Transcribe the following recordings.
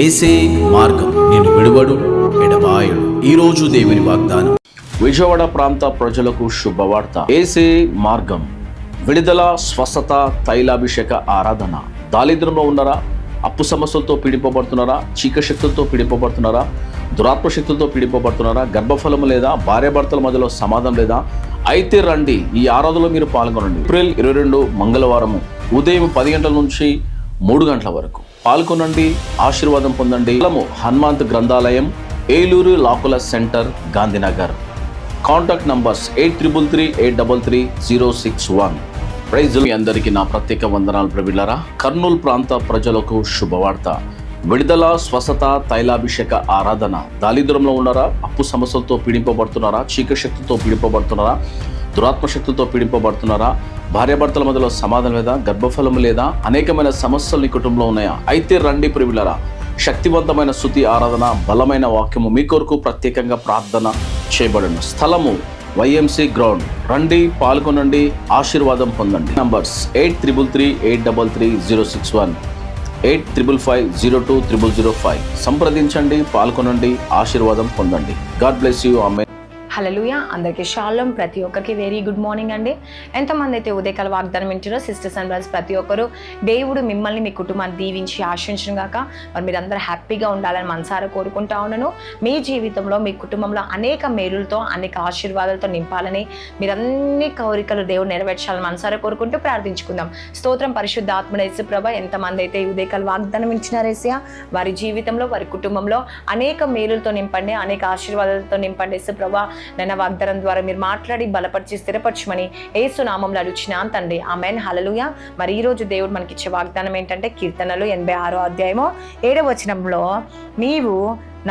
ఏసే మార్గం నేను విడువడు ఎడబాయడు. ఈరోజు దేవుని వాగ్దానం. విజయవాడ ప్రాంత ప్రజలకు శుభవార్త. ఏసే మార్గం విడుదల, స్వస్థత, తైలాభిషేక ఆరాధన. దారిద్ర్యంలో ఉన్నారా? అప్పు సమస్యలతో పీడింపబడుతున్నారా? చీకటి శక్తులతో పీడింపబడుతున్నారా? దురాత్మ శక్తులతో పీడింపబడుతున్నారా? గర్భఫలము లేదా? భార్యాభర్తల మధ్యలో సమాధానం లేదా? అయితే రండి, ఈ ఆరాధనలో మీరు పాల్గొనండి. ఏప్రిల్ 22 మంగళవారము ఉదయం 10 గంటల నుంచి 3 గంటల వరకు పాల్గొనండి, ఆశీర్వాదం పొందండి. హనుమంత్ గ్రంథాలయం, ఏలూరు లాకుల centre, Gandhinagar. Contact numbers 8338333061. Praise. మీ అందరికీ నా ప్రత్యేక వందనాలు ప్రియులారా. కర్నూలు ప్రాంత ప్రజలకు శుభవార్త. విడుదల, స్వస్థత, తైలాభిషేక ఆరాధన. దారిద్ర్యంలో ఉన్నారా? అప్పు సమస్యలతో పీడింపబడుతున్నారా? చీకటి శక్తితో పీడింపబడుతున్నారా? దురాత్మ శక్తితో పీడింపబడుతున్నారా? భార్యాభర్తల మధ్యలో సమాధానం లేదా? గర్భఫలం లేదా? అనేకమైన సమస్యలు నీ కుటుంబంలో ఉన్నాయా? అయితే రండి ప్రియులారా. శక్తివంతమైన స్తుతి ఆరాధన, బలమైన వాక్యము మీ కొరకు ప్రత్యేకంగా ప్రార్థన చేయబడును. స్థలము YMC గ్రౌండ్. రండి, పాల్గొనండి, ఆశీర్వాదం పొందండి. నంబర్స్ 8338333061, 85502005. సంప్రదించండి, పాల్గొనండి, ఆశీర్వాదం పొందండి. God bless you. Amen. Hallelujah. అందరికీ షాሎም. ప్రతి ఒక్కరికి వెరీ గుడ్ మార్నింగ్ అండి. ఎంతమంది అయితే ఉదయకాల వాగ్దానం వింటారో సిస్టర్స్ అండ్ బ్రదర్స్ ప్రతి ఒక్కరు దేవుడు మిమ్మల్ని, మీ కుటుంబాన్ని దీవించి ఆశించను గాక. మరి మీరందరూ హ్యాపీగా ఉండాలని మనసారా కోరుకుంటా ఉన్నాను. మీ జీవితంలో, మీ కుటుంబంలో అనేక మేలులతో, అనేక ఆశీర్వాదాలతో నింపాలని, మీరన్ని కోరికలు దేవుడు నెరవేర్చాలని మనసారా కోరుకుంటూ ప్రార్థించుకుందాం. స్తోత్రం. పరిశుద్ధ ఆత్మన యేసుప్రభ, ఎంతమంది అయితే ఉదయకాల వాగ్దానం వింటున్నారేసయ్యా, వారి జీవితంలో, వారి కుటుంబంలో అనేక మేలులతో నింపండి, అనేక ఆశీర్వాదాలతో నింపండి. యేసుప్రభ, నన్న వాగ్దానం ద్వారా మీరు మాట్లాడి బలపరిచి స్థిరపరచమని యేసు నామములో అడుగుచున్నాను తండ్రి. ఆమేన్. హల్లెలూయా. మరి ఈరోజు దేవుడు మనకిచ్చే వాగ్దానం ఏంటంటే కీర్తనలు 86వ అధ్యాయము 7వ వచనంలో, నీవు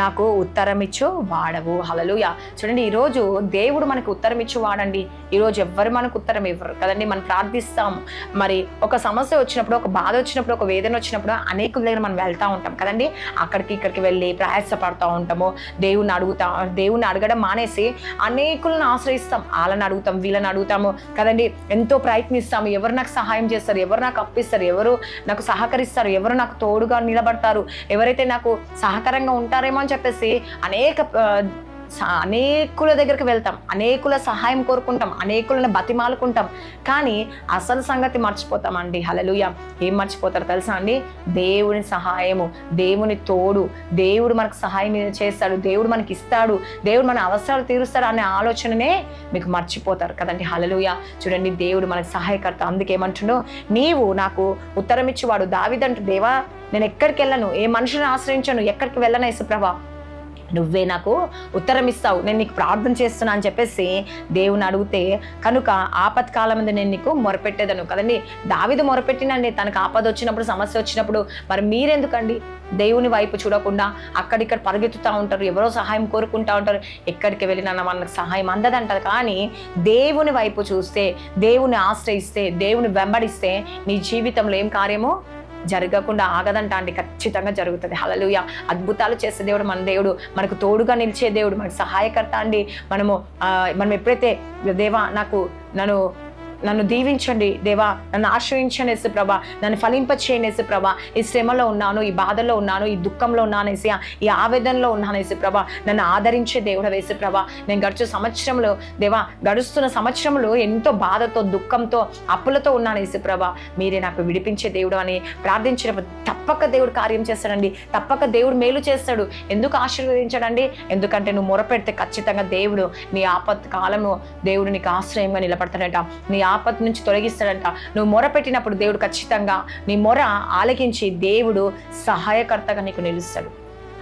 నాకు ఉత్తరం ఇచ్చు వాడవు. హల్లెలూయా. చూడండి, ఈరోజు దేవుడు మనకు ఉత్తరం ఇచ్చు వాడండి. ఈరోజు ఎవ్వరు మనకు ఉత్తరం ఇవ్వరు కదండి. మనం ప్రార్థిస్తాము. మరి ఒక సమస్య వచ్చినప్పుడు, ఒక బాధ వచ్చినప్పుడు, ఒక వేదన వచ్చినప్పుడు అనేకుల దగ్గర మనం వెళ్తూ ఉంటాం కదండి. అక్కడికి ఇక్కడికి వెళ్ళి ప్రయాసపడుతూ ఉంటాము. దేవుణ్ణి అడగడం మానేసి అనేకులను ఆశ్రయిస్తాం. వాళ్ళని అడుగుతాం, వీళ్ళని అడుగుతాము కదండి. ఎంతో ప్రయత్నిస్తాము. ఎవరు నాకు సహాయం చేస్తారు, ఎవరు నాకు అప్పిస్తారు, ఎవరు నాకు సహకరిస్తారు, ఎవరు నాకు తోడుగా నిలబడతారు, ఎవరైతే నాకు సహకారంగా ఉంటారేమో అని చెప్పేసి అనేకుల దగ్గరికి వెళ్తాం, అనేకుల సహాయం కోరుకుంటాం, అనేకులను బతిమాలుకుంటాం. కానీ అసలు సంగతి మర్చిపోతామండి. హల్లెలూయా. ఏం మర్చిపోతారు తెలుసా అండి? దేవుని సహాయము, దేవుని తోడు, దేవుడు మనకు సహాయం చేస్తాడు, దేవుడు మనకి ఇస్తాడు, దేవుడు మన అవసరాలు తీరుస్తాడు అనే ఆలోచననే మీకు మర్చిపోతారు కదండి. హల్లెలూయా. చూడండి, దేవుడు మనకు సహాయకర్త. అందుకేమంటుండో, నీవు నాకు ఉత్తరం ఇచ్చేవాడు. దావీదంటు, దేవా నేను ఎక్కడికి వెళ్ళను, ఏ మనుషులను ఆశ్రయించను, ఎక్కడికి వెళ్ళను యేసుప్రభా, నువ్వే నాకు ఉత్తరం ఇస్తావు, నేను నీకు ప్రార్థన చేస్తున్నా అని చెప్పేసి దేవుని అడిగితే, కనుక ఆపత్కాలం మీద నేను నీకు మొరపెట్టేదను కదండి. దావీదు మొరపెట్టినండి తనకు ఆపద వచ్చినప్పుడు, సమస్య వచ్చినప్పుడు. మరి మీరెందుకండి దేవుని వైపు చూడకుండా అక్కడిక్కడ పరిగెత్తుతూ ఉంటారు, ఎవరో సహాయం కోరుకుంటూ ఉంటారు. ఎక్కడికి వెళ్ళినా మనకు సహాయం అందదంటారు. కానీ దేవుని వైపు చూస్తే, దేవుని ఆశ్రయిస్తే, దేవుని వెంబడిస్తే నీ జీవితంలో ఏం కార్యమో జరగకుండా ఆగదంట అండి. ఖచ్చితంగా జరుగుతుంది. హల్లెలూయా. అద్భుతాలు చేసే దేవుడు మన దేవుడు, మనకు తోడుగా నిలిచే దేవుడు, మనకు సహాయకర్త అండి. మనం ఎప్పుడైతే దేవా నన్ను దీవించండి, దేవా నన్ను ఆశ్రయించండి యేసుప్రభా, నన్ను ఫలింపచేయండి యేసుప్రభా, ఈ శ్రమలో ఉన్నాను, ఈ బాధలో ఉన్నాను, ఈ దుఃఖంలో ఉన్నాను యేసయ్యా, ఈ ఆవేదనలో ఉన్నాను యేసుప్రభా, నన్ను ఆదరించే దేవుడు యేసుప్రభా. నేను గడుస్తున్న సంవత్సరంలో ఎంతో బాధతో, దుఃఖంతో, అప్పులతో ఉన్నాను యేసుప్రభా, మీరే నాకు విడిపించే దేవుడు అని ప్రార్థించినప్పుడు తప్పక దేవుడు కార్యం చేస్తాడండి. తప్పక దేవుడు మేలు చేస్తాడు. ఎందుకు ఆశీర్వదించాడండి? ఎందుకంటే నువ్వు మొరపెడితే ఖచ్చితంగా దేవుడు నీ ఆపత్ కాలంలో దేవుడు నీకు ఆశ్రయంగా నిలబడతాడంట. నీ ఆపత్ నుంచి తొలగిస్తాడంట. నువ్వు మొర పెట్టినప్పుడు దేవుడు ఖచ్చితంగా నీ మొర ఆలకించి దేవుడు సహాయకర్తగా నీకు నిలుస్తాడు,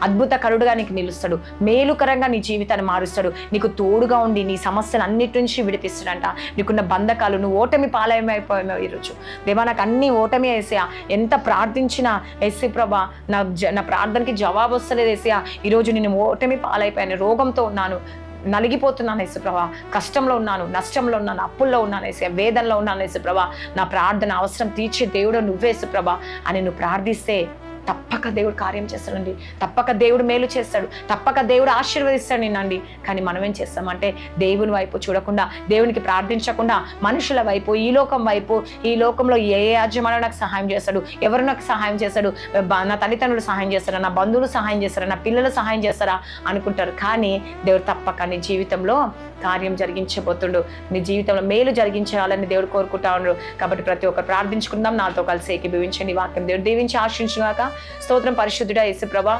అద్భుతకరుడుగా నీకు నిలుస్తాడు, మేలుకరంగా నీ జీవితాన్ని మారుస్తాడు, నీకు తోడుగా ఉండి నీ సమస్యలు అన్నిటి నుంచి విడిపిస్తాడంట. నీకున్న బంధకాలు, నువ్వు ఓటమి పాలయమైపోయావు ఈరోజు. దేవా నాకు అన్ని ఓటమి వేసేయా, ఎంత ప్రార్థించినా యేసు ప్రభా నా ప్రార్థనకి జవాబు వస్తలేదు వేసేయా, ఈరోజు నేను ఓటమి పాలైపోయాను, రోగంతో ఉన్నాను, నలిగిపోతున్నాను యేసుప్రభా, కష్టంలో ఉన్నాను, నష్టంలో ఉన్నాను, అప్పుల్లో ఉన్నాను యేసయ్యా, వేదనలో ఉన్నాను యేసుప్రభా, నా ప్రార్థన అవసరం తీర్చే దేవుడు నువ్వే యేసుప్రభా అని నువ్వు ప్రార్థిస్తే తప్పక దేవుడు కార్యం చేస్తాడండి, తప్పక దేవుడు మేలు చేస్తాడు, తప్పక దేవుడు ఆశీర్వదిస్తాడు నిన్నండి. కానీ మనం ఏం చేస్తామంటే దేవుని వైపు చూడకుండా, దేవునికి ప్రార్థించకుండా మనుషుల వైపు, ఈ లోకం వైపు, ఈ లోకంలో ఏ యాజమాన్యుడు నాకు సహాయం చేస్తాడు, ఎవరు నాకు సహాయం చేస్తాడు, నా తల్లిదండ్రులు సహాయం చేస్తారా, నా బంధువులు సహాయం చేస్తారా, నా పిల్లలు సహాయం చేస్తారా అనుకుంటారు. కానీ దేవుడు తప్పక నీ జీవితంలో కార్యం జరిగించబోతుండు, నీ జీవితంలో మేలు జరిగించాలని దేవుడు కోరుకుంటా ఉన్నాడు. కాబట్టి ప్రతి ఒక్కరు ప్రార్థించుకుందాం, నాతో కలిసి ఏకీభవించండి. వాక్యం దేవుడు దీవించి ఆశించుగాక. స్తోత్రం పరిశుద్ధుడా యేసుప్రభా.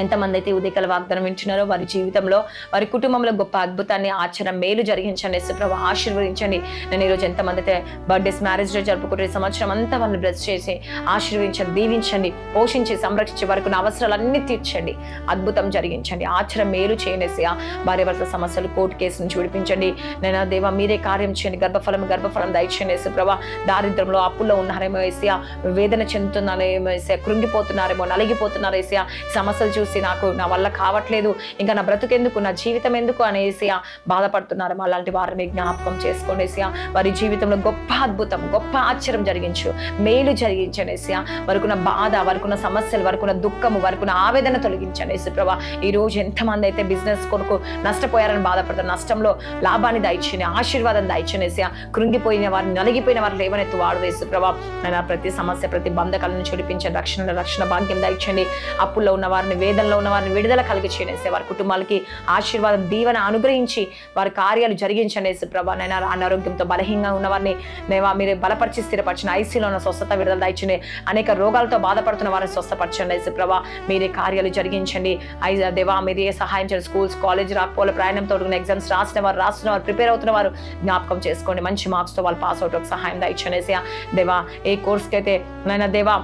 ఎంతమంది అయితే ఉదయకాల వాగ్దానం వింటున్నారో వారి జీవితంలో, వారి కుటుంబంలో గొప్ప అద్భుతాన్ని, ఆచరణ మేలు జరిగించండి యేసుప్రభు, ఆశీర్వదించండి. నేను ఈరోజు ఎంతమంది అయితే బర్త్డేస్, మ్యారేజ్ డే జరుపుకుంటే సంవత్సరం అంతా వాళ్ళని బ్లెస్ చేసి ఆశీర్వదించండి, దీవించండి, పోషించి, సంరక్షించి, వారికి ఉన్న అవసరాలన్నీ తీర్చండి, అద్భుతం జరిగించండి, ఆచరణ మేలు చేయనేసి భార్య భర్తల సమస్యలు, కోర్టు కేసు నుంచి విడిపించండి. నేను దేవా మీరే కార్యం చేయండి, గర్భఫలం దయచేయండి యేసుప్రభు. దారిద్రంలో, అప్పుల్లో ఉన్నారేమో ఏసియా, వేదన చెందుతున్నారేమో ఏసియా, కృంగిపోతున్నారేమో, నలిగిపోతున్నారు ఏసియా, సమస్యలు చూసి నాకు నా వల్ల కావట్లేదు, ఇంకా నా బ్రతుకెందుకు, నా జీవితం ఎందుకు అనేసి బాధపడుతున్నారు. అలాంటి వారిని జ్ఞాపకం చేసుకోండి ఏసియా. వారి జీవితంలో గొప్ప అద్భుతం, గొప్ప ఆశ్చర్యం జరిగించు, మేలు జరిగించండి ఏసియా. వారికున్న బాధ, వారికున్న సమస్యలు, వారికున్న దుఃఖము, వారికున్న ఆవేదన తొలగించండి యేసుప్రభా. ఈ రోజు ఎంతమంది అయితే బిజినెస్ కొరకు నష్టపోయారని బాధపడతారు, నష్టంలో లాభాన్ని దయచేయండి, ఆశీర్వాదం దయచేయండి ఏసియా. కృంగిపోయిన వారిని, నలిగిపోయిన వారిని లేవనెత్తి వాడు యేసుప్రభా. ఆయన ప్రతి సమస్య, ప్రతి బంధకాల నుంచి విడిపించండి, రక్షణ భాగ్యం దయచేయండి. అప్పుల్లో ఉన్న వారిని, వేదనలో ఉన్న వారిని విడుదల కలిగి చేయండి. వారి కుటుంబాలకి ఆశీర్వాదం, దీవెన అనుగ్రహించి వారి కార్యాలు జరిగించండి యేసుప్రభా. నైనా అనారోగ్యంతో బలహీనంగా ఉన్న వారిని నేవా మీరే బలపరిచి స్థిరపరచండి. ఐసీలో ఉన్న స్వస్థత, విడుదల దయచేయండి. అనేక రోగాలతో బాధపడుతున్న వారిని స్వస్థపరచండి యేసుప్రభా. మీరే కార్యాలు జరిగించండి. దేవా మీరే సహాయం చేయండి. స్కూల్స్, కాలేజ్ రాకపోలే, ప్రయాణంతో ఎగ్జామ్స్ రాస్తున్న వారు, ప్రిపేర్ అవుతున్న వారు జ్ఞాపకం చేసుకోండి. మంచి మార్క్స్తో వాళ్ళు పాస్ అవుట్ సహాయం దయచేయండి దేవా. ఏ కోర్స్కి అయితే నైనా దేవా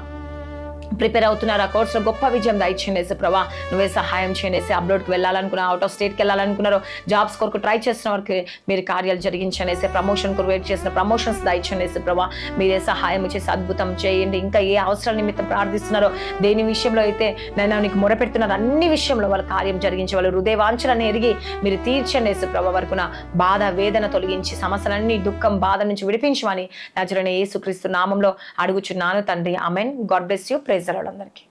ప్రిపేర్ అవుతున్నారు, ఆ కోర్సులో గొప్ప విజయం దయచేయండి యేసుప్రభా. నువ్వే సహాయం చేయండి. అబ్రాడ్కి వెళ్ళాలనుకున్నా, అవుట్ ఆఫ్ స్టేట్కి వెళ్ళాలనుకున్నారు, జాబ్స్ కొరకు ట్రై చేస్తున్న వారికి మీరు కార్యాలు జరిగించండి. ప్రమోషన్ కొరకు వెయిట్ చేసిన ప్రమోషన్స్ దయచేయండి యేసుప్రభా. మీరే సహాయం చేసి అద్భుతం చేయండి. ఇంకా ఏ అవసరాల నిమిత్తం ప్రార్థిస్తున్నారో, దేని విషయంలో అయితే నేను నీకు మొరపెడుతున్నారు, అన్ని విషయంలో వాళ్ళ కార్యం జరిగించి, వాళ్ళ హృదయ వాంఛలను ఎరిగి మీరు తీర్చండి యేసుప్రభా. వరకున బాధ, వేదన తొలగించి, సమస్యలన్నీ, దుఃఖం, బాధ నుంచి విడిపించమని నజరేయుడైన యేసుక్రీస్తు నామంలో అడుగుచున్నాను తండ్రి. Amen. God bless you. Praise the Lord అందరికీ.